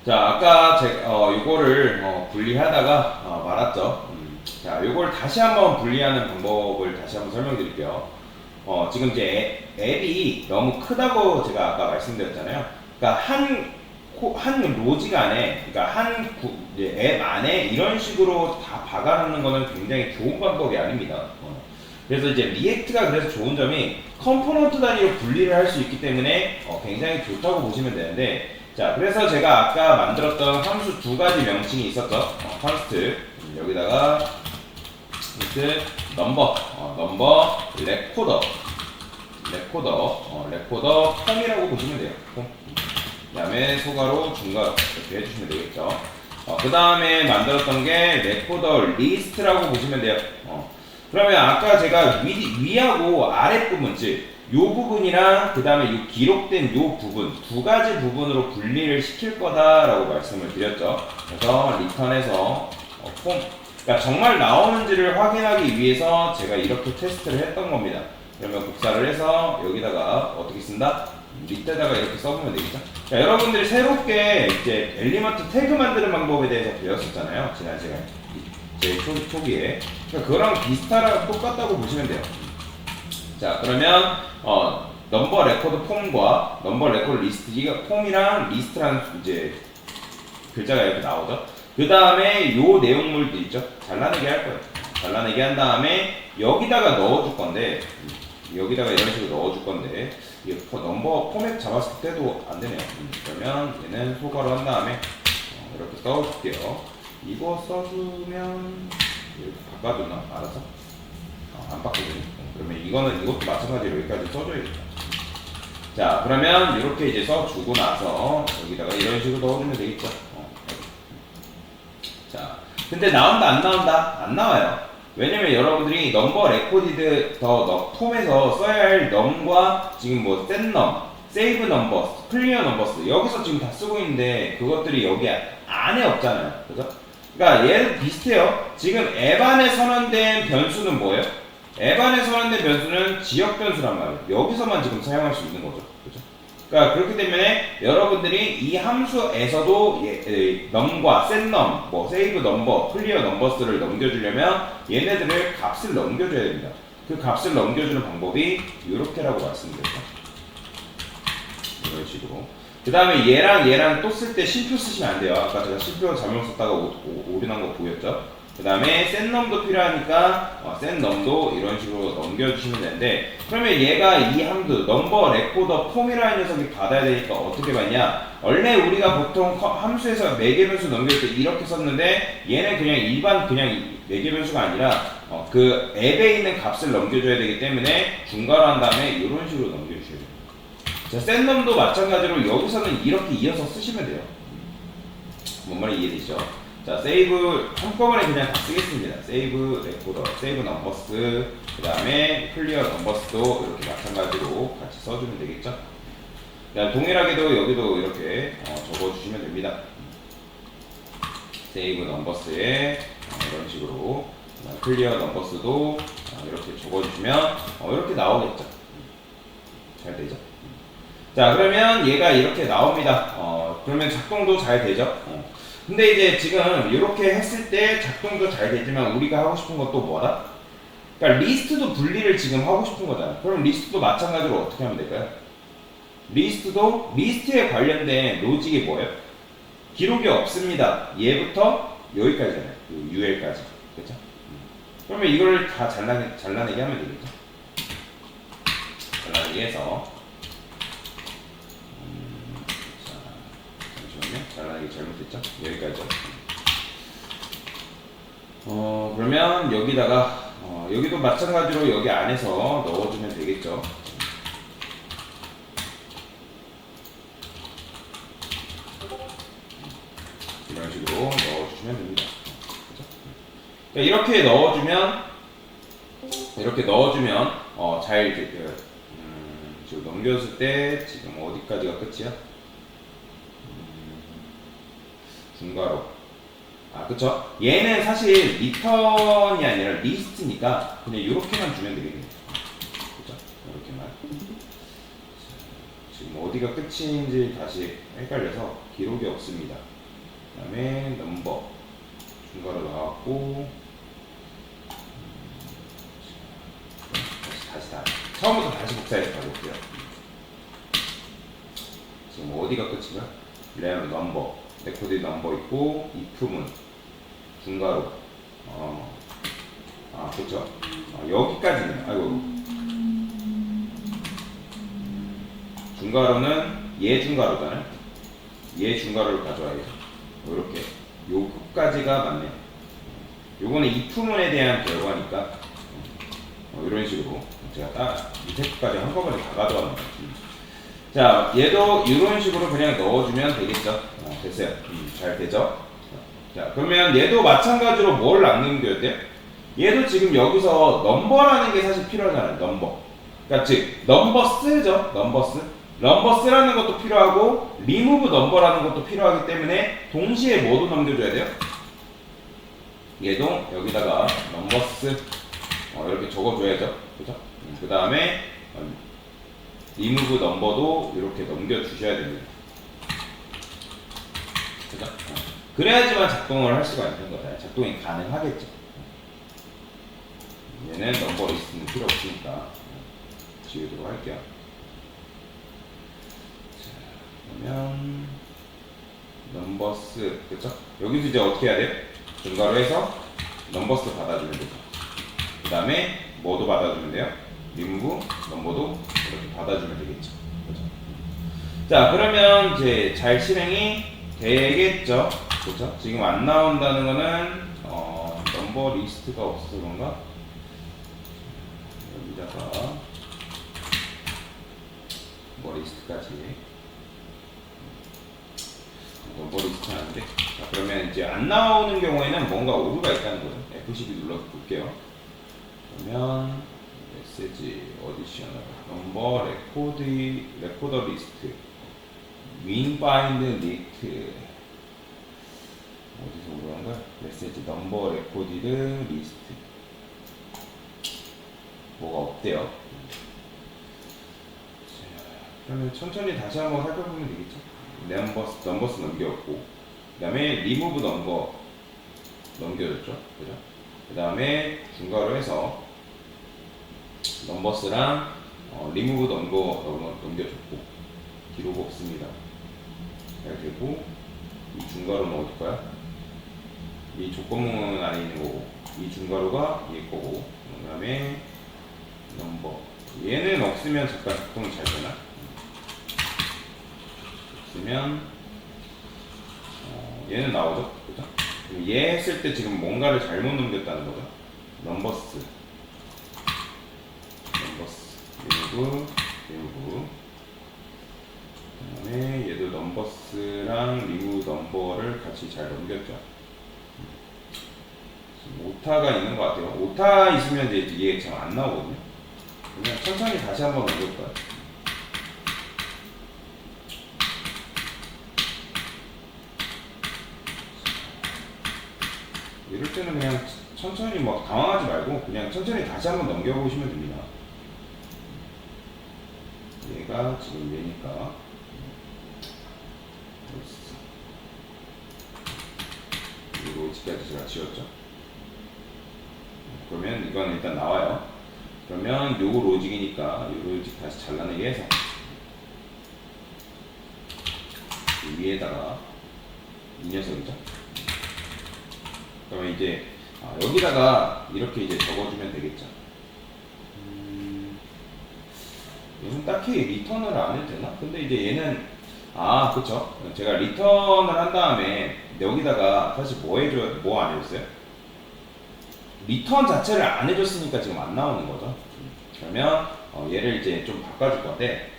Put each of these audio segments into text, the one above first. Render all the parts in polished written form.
자, 아까 요거를 분리하다가 말았죠. 자, 요걸 다시 한번 분리하는 방법을 다시 한번 설명드릴게요. 지금 이제 앱이 너무 크다고 제가 아까 말씀드렸잖아요. 그러니까 한 로직 안에, 그러니까 이제 앱 안에 이런 식으로 다 박아놓는 거는 굉장히 좋은 방법이 아닙니다. 그래서 이제 리액트가 그래서 좋은 점이 컴포넌트 단위로 분리를 할 수 있기 때문에 굉장히 좋다고 보시면 되는데, 자, 그래서 제가 아까 만들었던 함수 두 가지 명칭이 있었죠. 컨스트 여기다가 넘버 레코더 폼이라고 보시면 돼요. 폼. 그 다음에 소가로 중괄호 이렇게 해주시면 되겠죠. 그 다음에 만들었던 게 레코더 리스트라고 보시면 돼요. 그러면 아까 제가 위하고 아랫부분, 즉, 요 부분이랑 그 다음에 요 기록된 요 부분, 두 가지 부분으로 분리를 시킬 거다라고 말씀을 드렸죠. 그래서 리턴해서 폼, 그러니까 정말 나오는지를 확인하기 위해서 제가 이렇게 테스트를 했던 겁니다. 그러면 복사를 해서 여기다가 어떻게 쓴다? 밑에다가 이렇게 써보면 되겠죠. 자, 여러분들이 새롭게 이제 엘리먼트 태그 만드는 방법에 대해서 배웠었잖아요. 지난 시간에. 제 초기에. 그러니까 그거랑 비슷하고 똑같다고 보시면 돼요. 자, 그러면 넘버 레코드 폼과 넘버 레코드 리스트, 이가 폼이랑 리스트라는 이제 글자가 이렇게 나오죠. 그 다음에 요 내용물도 있죠. 잘라내기 할 거예요. 잘라내기 한 다음에 여기다가 넣어줄 건데, 여기다가 이런 식으로 넣어줄 건데, 넘버 포맷 잡았을 때도 안 되네요. 그러면 얘는 소괄호 한 다음에 이렇게 써줄게요. 이거 써주면 이렇게 바꿔주나? 알아서? 안 바꿔주네. 그러면 이것도 마찬가지로 여기까지 써줘야겠다. 자, 그러면 이렇게 이제 써주고 나서 여기다가 이런 식으로 넣어주면 되겠죠. 자, 근데 나온다 안 나온다? 안 나와요. 왜냐면 여러분들이 넘버 레코디드 폼에서 써야 할 넘과 지금 뭐 setNum, save numbers, clear numbers 여기서 지금 다 쓰고 있는데 그것들이 여기 안에 없잖아요. 그죠? 그러니까 얘도 비슷해요. 지금 앱 안에 선언된 변수는 뭐예요? 앱 안에 선언된 변수는 지역 변수란 말이에요. 여기서만 지금 사용할 수 있는 거죠. 그죠? 그러니까 그렇기 때문에 여러분들이 이 함수에서도 num과 setNum, 뭐 save number, clear numbers를 넘겨주려면 얘네들을 값을 넘겨줘야 됩니다. 그 값을 넘겨주는 방법이 이렇게라고 말씀드렸죠. 이런 식으로. 그 다음에 얘랑 또 쓸 때 쉼표 쓰시면 안 돼요. 아까 제가 쉼표 잘못 썼다가 오류난 거 보였죠. 그 다음에 setNum도 필요하니까 setNum도 이런 식으로 넘겨주시면 되는데, 그러면 얘가 이 함수 넘버 레코더 폼이라는 녀석이 받아야 되니까 어떻게 받냐? 원래 우리가 보통 함수에서 매개 변수 넘길 때 이렇게 썼는데 얘는 그냥 일반 그냥 매개 변수가 아니라 그 앱에 있는 값을 넘겨줘야 되기 때문에 중괄호 한 다음에 이런 식으로 넘겨주셔야 돼요. 자, setNum도 마찬가지로 여기서는 이렇게 이어서 쓰시면 돼요. 뭔 말이 이해되시죠? 자, save 한꺼번에 그냥 다 쓰겠습니다. save recorder, save numbers, 그 다음에 clear numbers도 이렇게 마찬가지로 같이 써주면 되겠죠? 자, 동일하게도 여기도 이렇게 적어주시면 됩니다. save numbers에 이런 식으로 clear numbers도 이렇게 적어주시면 이렇게 나오겠죠? 잘 되죠? 자, 그러면 얘가 이렇게 나옵니다. 그러면 작동도 잘 되죠? 근데 이제 지금 이렇게 했을 때 작동도 잘 되지만 우리가 하고 싶은 건 또 뭐다? 그러니까 리스트도 분리를 지금 하고 싶은 거잖아. 그럼 리스트도 마찬가지로 어떻게 하면 될까요? 리스트에 관련된 로직이 뭐예요? 기록이 없습니다. 얘부터 여기까지잖아요. UL까지. 그렇죠? 그러면 이걸 다 잘라내기 하면 되겠죠? 잘라내기 해서 잘라내기 잘못했죠? 여기까지죠. 그러면 여기다가 여기도 마찬가지로 여기 안에서 넣어주면 되겠죠. 이런 식으로 넣어주시면 됩니다. 그렇죠? 그러니까 이렇게 넣어주면 잘 지금 넘겼을 때 지금 어디까지가 끝이야? 중괄호. 그쵸? 얘는 사실 리턴이 아니라 리스트니까 그냥 이렇게만 주면 되겠네요. 그쵸? 이렇게만. 지금 어디가 끝인지 다시 헷갈려서 기록이 없습니다. 그다음에 넘버 중괄호 나왔고 처음부터 다시 복사해서 가볼게요. 지금 어디가 끝이야? 램 넘버 레코드 넘버 있고 if문 중괄호 그렇죠. 여기까지는 아이고 중괄호는 얘 중괄호잖아요. 얘 중괄호를 가져와야죠. 이렇게 요 끝까지가 맞네. 요거는 if문에 대한 결과니까 이런 식으로 제가 딱 밑에 끝까지 한꺼번에 다 가져왔네요. 자, 얘도 이런 식으로 그냥 넣어주면 되겠죠. 됐어요. 잘 되죠. 자, 그러면 얘도 마찬가지로 뭘 남겨야 돼요? 얘도 지금 여기서 넘버라는 게 사실 필요하잖아요. 넘버. 그러니까 즉 넘버스죠. 넘버스. 넘버스라는 것도 필요하고 리무브 넘버라는 것도 필요하기 때문에 동시에 뭐도 넘겨줘야 돼요? 얘도 여기다가 넘버스 이렇게 적어줘야죠. 그죠? 그 다음에 리무브 넘버도 이렇게 넘겨주셔야 됩니다. 그죠? 그래야지만 작동을 할 수가 있는 거잖아요. 작동이 가능하겠죠. 얘는 넘버 리스트는 필요 없으니까 지우도록 할게요. 자, 그러면 넘버스 그쵸? 여기서 이제 어떻게 해야 돼요? 중괄호 해서 넘버스 받아주면 되죠. 그 다음에 뭐도 받아주면 돼요? 리무브 넘버도 이렇게 받아주면 되겠죠. 그죠? 자, 그러면 이제 잘 실행이 되겠죠. 그죠? 지금 안 나온다는 거는 넘버 리스트가 없어서 그런가? 여기다가 넘버 리스트까지 넘버 리스트는 안 돼. 자, 그러면 이제 안 나오는 경우에는 뭔가 오류가 있다는 거죠. F12 눌러서 볼게요. 그러면 메시지 어디셔널 넘버 레코더 리스트 윈 바인드 리스트 어디서 오류한 거야? 메시지 넘버 레코디드 리스트 뭐가 없대요. 자, 그러면 천천히 다시 한번 살펴보면 되겠죠. 넘버스 넘겼고 그 다음에 리무브 넘버 넘겨줬죠. 그죠? 그 다음에 중괄호 해서 넘버스랑 리무브 넘버 넘겨줬고 기록 없습니다. 이렇게 되고 이 중괄호는 어디 거야? 이 조건문 안에 있는 거고 이 중괄호가 얘 거고 그 다음에 넘버 얘는 없으면 잠깐 작동이 잘 되나? 없으면 얘는 나오죠? 그죠? 그럼 얘 했을 때 지금 뭔가를 잘못 넘겼다는 거죠? 넘버스 리무브 그 다음에 얘도 넘버스랑 리무브 넘버를 같이 잘 넘겼죠. 오타가 있는 것 같아요. 오타 있으면 이제 이게 잘 안 나오거든요. 그냥 천천히 다시 한번 넘겨볼까요? 이럴 때는 그냥 천천히 막 당황하지 말고 그냥 천천히 다시 한번 넘겨보시면 됩니다. 얘가 지금 얘니까 이 로직까지 제가 지웠죠. 그러면 이건 일단 나와요. 그러면 요 로직이니까 요 로직 다시 잘라내게 해서 위에다가 이 녀석이죠. 그러면 이제 여기다가 이렇게 이제 적어주면 되겠죠. 얘는 딱히 리턴을 안 해도 되나? 근데 이제 얘는 그쵸. 제가 리턴을 한 다음에 여기다가 사실 뭐 안 해줬어요? 리턴 자체를 안 해줬으니까 지금 안 나오는 거죠. 그러면 얘를 이제 좀 바꿔줄 건데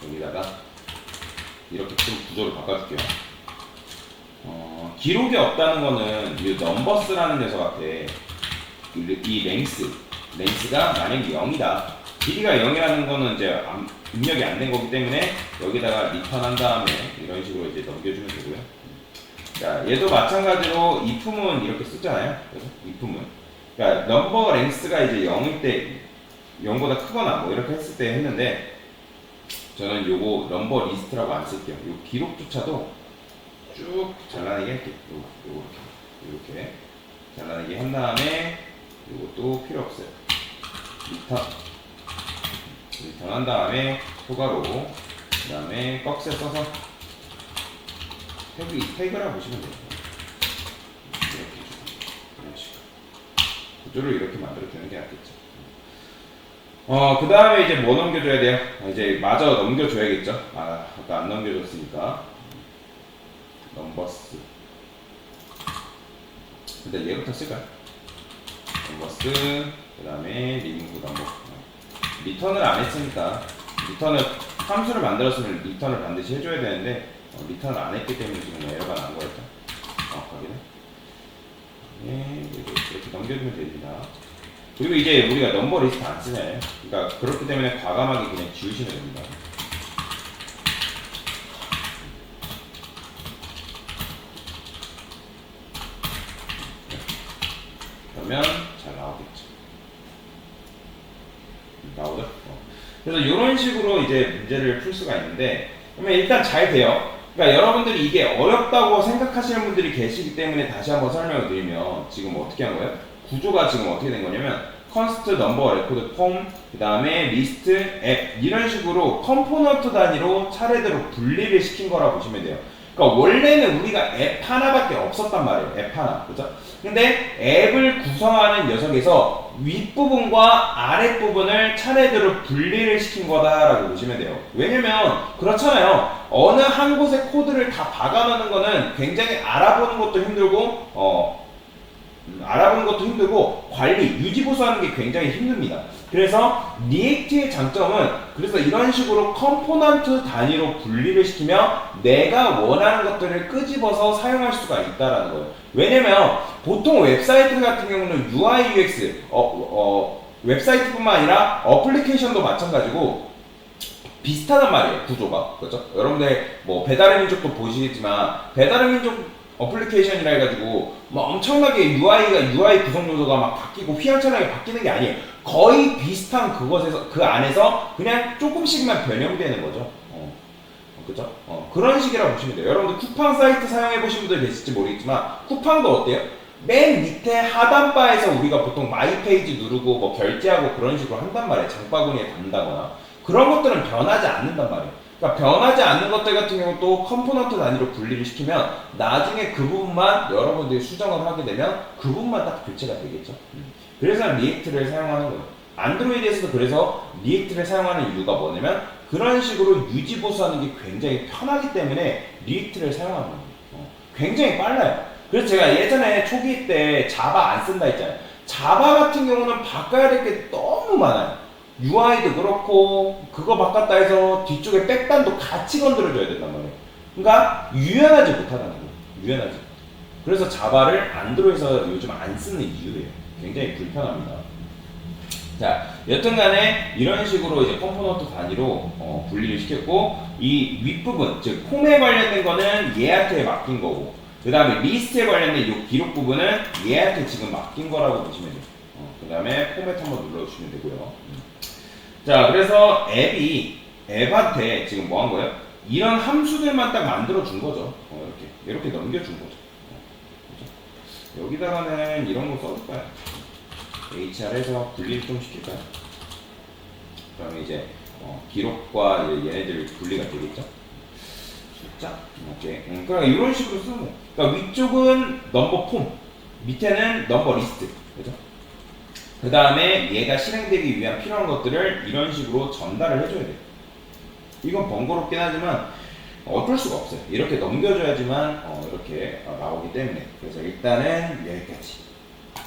여기다가 이렇게 좀 구조를 바꿔줄게요. 기록이 없다는 거는 이 넘버스라는 녀석한테 이 랭스가 만약에 0이다. 길이가 0이라는 거는 이제 입력이 안 된 거기 때문에 여기다가 리턴한 다음에 이런 식으로 이제 넘겨주면 되고요. 자, 얘도 마찬가지로 if문 이렇게 쓰잖아요. 그래서 if문. 그러니까 넘버 랭스가 이제 0일 때 0보다 크거나 뭐 이렇게 했을 때 했는데 저는 요거 넘버 리스트라고 안 쓸게요. 요 기록조차도 쭉 잘라내게 할게요. 이렇게 잘라내게 한 다음에 요것도 필요 없어요. 리턴 한 다음에 소가로 그 다음에 박스에 써서 태그라 보시면 돼요. 이렇게 이런 식으로 구조를 이렇게 만들어주는 게 낫겠죠. 그 다음에 이제 뭐 넘겨줘야 돼요? 이제 마저 넘겨줘야겠죠. 아까 안 넘겨줬으니까 넘버스. 일단 얘부터 쓸까요? 넘버스 그 다음에 리무브 넘버. 리턴을 안 했으니까 리턴을 함수를 만들었으면 리턴을 반드시 해줘야 되는데 리턴을 안 했기 때문에 지금 에러가 난 거였죠. 정확하게는. 네, 이렇게 넘겨주면 됩니다. 그리고 이제 우리가 넘버 리스트 안 쓰잖아요. 그러니까 그렇기 때문에 과감하게 그냥 지우시면 됩니다. 그러면 잘 나오겠죠. 나오죠? 그래서 이런 식으로 이제 문제를 풀 수가 있는데, 그러면 일단 잘 돼요. 그러니까 여러분들이 이게 어렵다고 생각하시는 분들이 계시기 때문에 다시 한번 설명을 드리면, 지금 어떻게 한 거예요? 구조가 지금 어떻게 된 거냐면, 컨스트, 넘버, 레코드, 폼, 그 다음에 리스트, 앱, 이런 식으로 컴포넌트 단위로 차례대로 분리를 시킨 거라고 보시면 돼요. 그러니까 원래는 우리가 앱 하나밖에 없었단 말이에요. 앱 하나. 그죠? 근데 앱을 구성하는 녀석에서 윗부분과 아랫부분을 차례대로 분리를 시킨 거다라고 보시면 돼요. 왜냐면 그렇잖아요. 어느 한 곳에 코드를 다 박아놓는 거는 굉장히 알아보는 것도 힘들고 관리, 유지보수하는 게 굉장히 힘듭니다. 그래서 리액트의 장점은 그래서 이런 식으로 컴포넌트 단위로 분리를 시키면 내가 원하는 것들을 끄집어서 사용할 수가 있다라는 거예요. 왜냐면 보통 웹사이트 같은 경우는 UI, UX 웹사이트뿐만 아니라 어플리케이션도 마찬가지고 비슷하단 말이에요. 구조가. 그렇죠? 여러분들 뭐 배달의 민족도 보시겠지만 배달의 민족 어플리케이션이라 해가지고 뭐 엄청나게 UI 구성 요소가 막 바뀌고 휘황찬란하게 바뀌는 게 아니에요. 거의 비슷한 그것에서 그 안에서 그냥 조금씩만 변형되는 거죠. 그죠? 그런 식이라고 보시면 돼요. 여러분들 쿠팡 사이트 사용해 보신 분들 계실지 모르겠지만 쿠팡도 어때요? 맨 밑에 하단바에서 우리가 보통 마이 페이지 누르고 뭐 결제하고 그런 식으로 한단 말이에요. 장바구니에 담다거나 그런 것들은 변하지 않는단 말이에요. 그러니까 변하지 않는 것들 같은 경우 또 컴포넌트 단위로 분리를 시키면 나중에 그 부분만 여러분들이 수정을 하게 되면 그 부분만 딱 교체가 되겠죠. 그래서 리액트를 사용하는 거예요. 안드로이드에서도 그래서 리액트를 사용하는 이유가 뭐냐면 그런 식으로 유지보수하는 게 굉장히 편하기 때문에 리액트를 사용하는 거예요. 굉장히 빨라요. 그래서 제가 예전에 초기 때 자바 안 쓴다 했잖아요. 자바 같은 경우는 바꿔야 될 게 너무 많아요. UI도 그렇고 그거 바꿨다 해서 뒤쪽에 백단도 같이 건드려줘야 된단 말이에요. 그러니까 유연하지 못하다는 거예요. 유연하지. 그래서 자바를 안드로이드에서 요즘 안 쓰는 이유예요. 굉장히 불편합니다. 자, 여튼간에 이런 식으로 이제 컴포넌트 단위로 분리를 시켰고 이 윗부분 즉 폼에 관련된 거는 얘한테 맡긴 거고 그 다음에 리스트에 관련된 이 기록 부분은 얘한테 지금 맡긴 거라고 보시면 돼요. 그 다음에 포맷 한번 눌러주시면 되고요. 자, 그래서 앱한테 지금 뭐 한 거예요? 이런 함수들만 딱 만들어 준 거죠. 이렇게 넘겨준 거죠. 그렇죠? 여기다가는 이런 거 써줄까요? HR에서 분리를 좀 시킬까요? 그러면 이제 기록과 얘네들 분리가 되겠죠? 숫자? 오케이. 그러니까 이런 식으로 쓰는 거예요. 그러니까 위쪽은 넘버 폼, 밑에는 넘버 리스트. 그죠? 그 다음에 얘가 실행되기 위한 필요한 것들을 이런 식으로 전달을 해줘야 돼요. 이건 번거롭긴 하지만 어쩔 수가 없어요. 이렇게 넘겨줘야지만 이렇게 나오기 때문에. 그래서 일단은 여기까지.